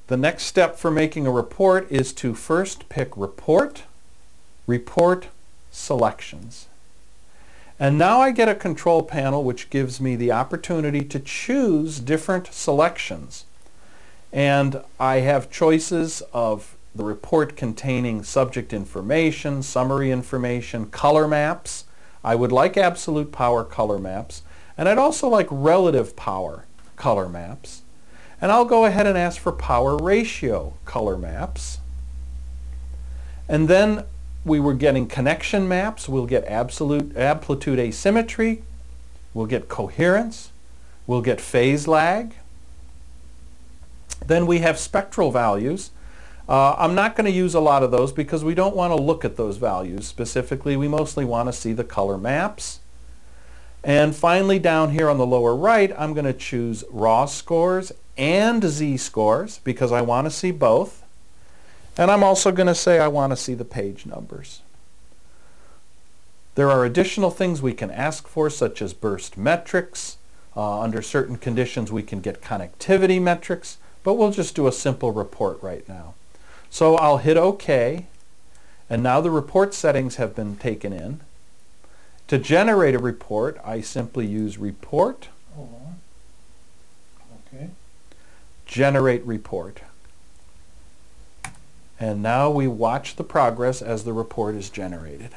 The next step for making a report is to first pick Report, Report Selections. And now I get a control panel which gives me the opportunity to choose different selections. And I have choices of the report containing subject information, summary information, color maps. I would like absolute power color maps. And I'd also like relative power color maps. And I'll go ahead and ask for power ratio color maps. And then we were getting connection maps. We'll get absolute amplitude asymmetry. We'll get coherence. We'll get phase lag. Then we have spectral values. I'm not going to use a lot of those because we don't want to look at those values specifically. We mostly want to see the color maps. And finally, down here on the lower right, I'm going to choose raw scores and z-scores because I want to see both. And I'm also going to say I want to see the page numbers. There are additional things we can ask for, such as burst metrics. Under certain conditions, we can get connectivity metrics, but we'll just do a simple report right now. So I'll hit OK, and now the report settings have been taken in. To generate a report, I simply use Report, Generate Report. And now we watch the progress as the report is generated.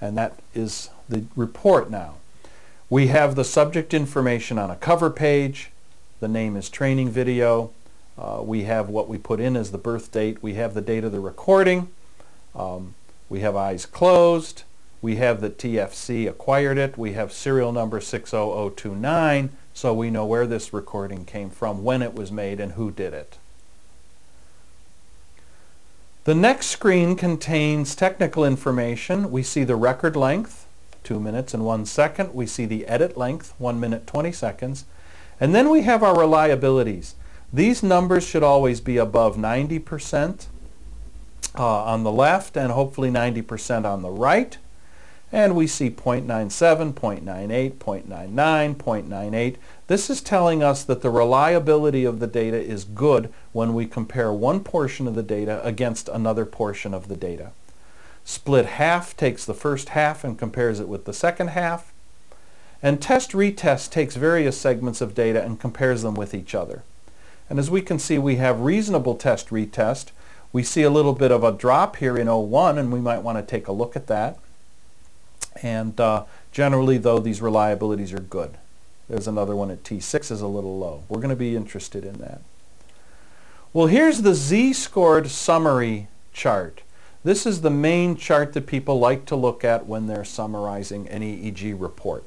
And that is the report now. We have the subject information on a cover page. The name is training video. We have what we put in as the birth date. We have the date of the recording. We have eyes closed. We have that TFC acquired it. We have serial number 60029, so we know where this recording came from, when it was made, and who did it. The next screen contains technical information. We see the record length, 2 minutes and 1 second. We see the edit length, 1 minute 20 seconds. And then we have our reliabilities. These numbers should always be above 90% on the left and hopefully 90% on the right. And we see 0.97, 0.98, 0.99, 0.98. This is telling us that the reliability of the data is good when we compare one portion of the data against another portion of the data. Split half takes the first half and compares it with the second half. And test-retest takes various segments of data and compares them with each other. And as we can see, we have reasonable test-retest. We see a little bit of a drop here in 01, and we might want to take a look at that. And generally, though, these reliabilities are good. There's another one at T6 is a little low. We're going to be interested in that. Well, here's the z-scored summary chart. This is the main chart that people like to look at when they're summarizing an EEG report.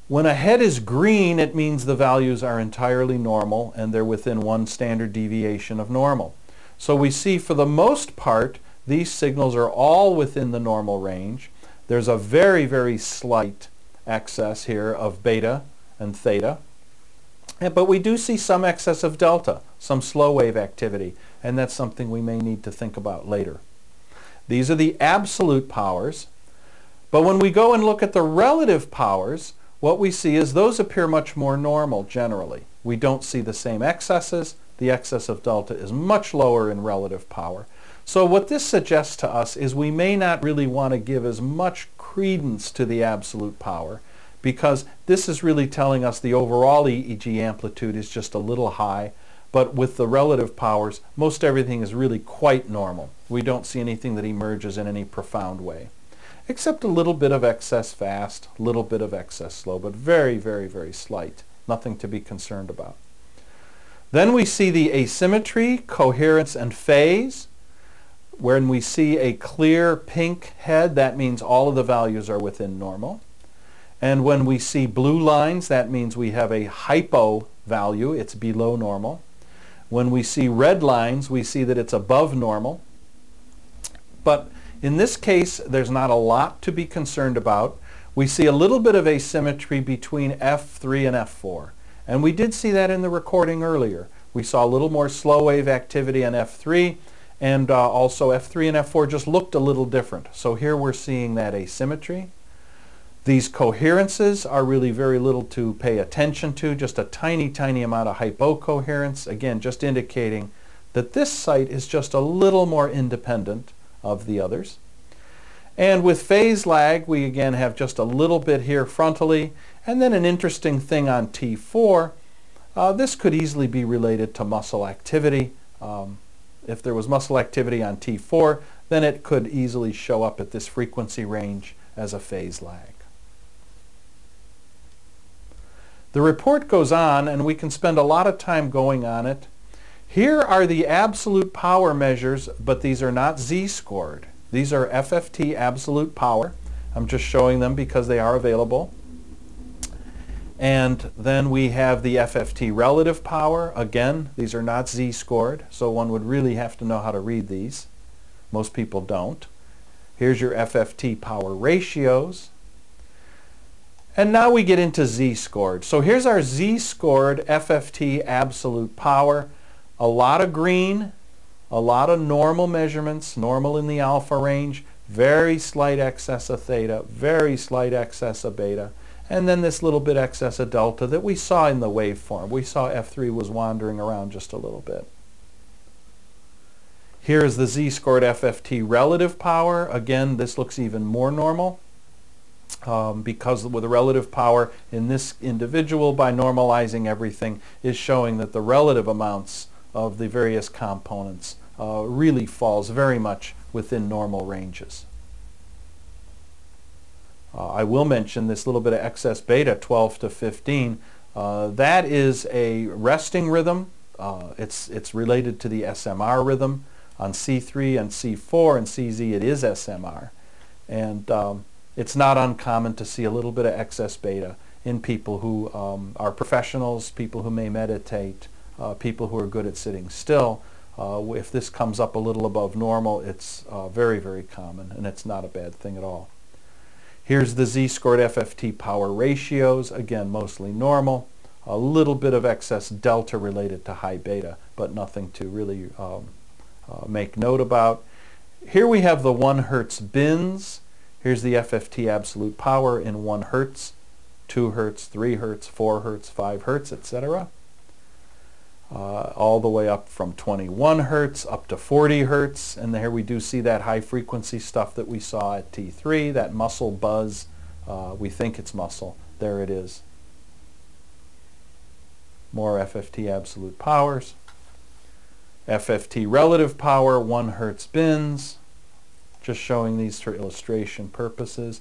When a head is green, it means the values are entirely normal and they're within one standard deviation of normal. So we see for the most part, these signals are all within the normal range. There's a very, very slight excess here of beta and theta. But we do see some excess of delta, some slow wave activity, and that's something we may need to think about later. These are the absolute powers. But when we go and look at the relative powers, what we see is those appear much more normal generally. We don't see the same excesses. The excess of delta is much lower in relative power. So what this suggests to us is we may not really want to give as much credence to the absolute power because this is really telling us the overall EEG amplitude is just a little high, but with the relative powers, most everything is really quite normal. We don't see anything that emerges in any profound way, except a little bit of excess fast, a little bit of excess slow, but very, very, very slight. Nothing to be concerned about. Then we see the asymmetry, coherence, and phase. When we see a clear pink head, that means all of the values are within normal. And when we see blue lines, that means we have a hypo value. It's below normal. When we see red lines, we see that it's above normal. But in this case, there's not a lot to be concerned about. We see a little bit of asymmetry between F3 and F4. And we did see that in the recording earlier. We saw a little more slow wave activity on F3. And also F3 and F4 just looked a little different. So here we're seeing that asymmetry. These coherences are really very little to pay attention to, just a tiny, tiny amount of hypocoherence, again just indicating that this site is just a little more independent of the others. And with phase lag, we again have just a little bit here frontally, and then an interesting thing on T4, this could easily be related to muscle activity. If there was muscle activity on T4, then it could easily show up at this frequency range as a phase lag. The report goes on, and we can spend a lot of time going on it. Here are the absolute power measures, but these are not z-scored. These are FFT absolute power. I'm just showing them because they are available. And then we have the FFT relative power. Again, these are not z-scored, so one would really have to know how to read these. Most people don't. Here's your FFT power ratios. And now we get into z-scored. So here's our z-scored FFT absolute power. A lot of green, a lot of normal measurements, normal in the alpha range, very slight excess of theta, very slight excess of beta, and then this little bit excess of delta that we saw in the waveform. We saw F3 was wandering around just a little bit. Here's the z-scored FFT relative power. Again, this looks even more normal. Because with the relative power in this individual, by normalizing everything, is showing that the relative amounts of the various components really falls very much within normal ranges. I will mention this little bit of excess beta, 12 to 15. That is a resting rhythm. It's related to the SMR rhythm. On C3 and C4 and CZ it is SMR. And it's not uncommon to see a little bit of excess beta in people who are professionals, people who may meditate, people who are good at sitting still. If this comes up a little above normal, it's very, very common, and it's not a bad thing at all. Here's the z-scored FFT power ratios, again mostly normal. A little bit of excess delta related to high beta, but nothing to really make note about. Here we have the 1 Hertz bins. Here's the FFT absolute power in 1 Hertz, 2 Hertz, 3 Hertz, 4 Hertz, 5 Hertz, etc. All the way up from 21 Hertz up to 40 Hertz. And here we do see that high frequency stuff that we saw at T3, that muscle buzz. We think it's muscle. There it is. More FFT absolute powers. FFT relative power, 1 Hertz bins. Just showing these for illustration purposes.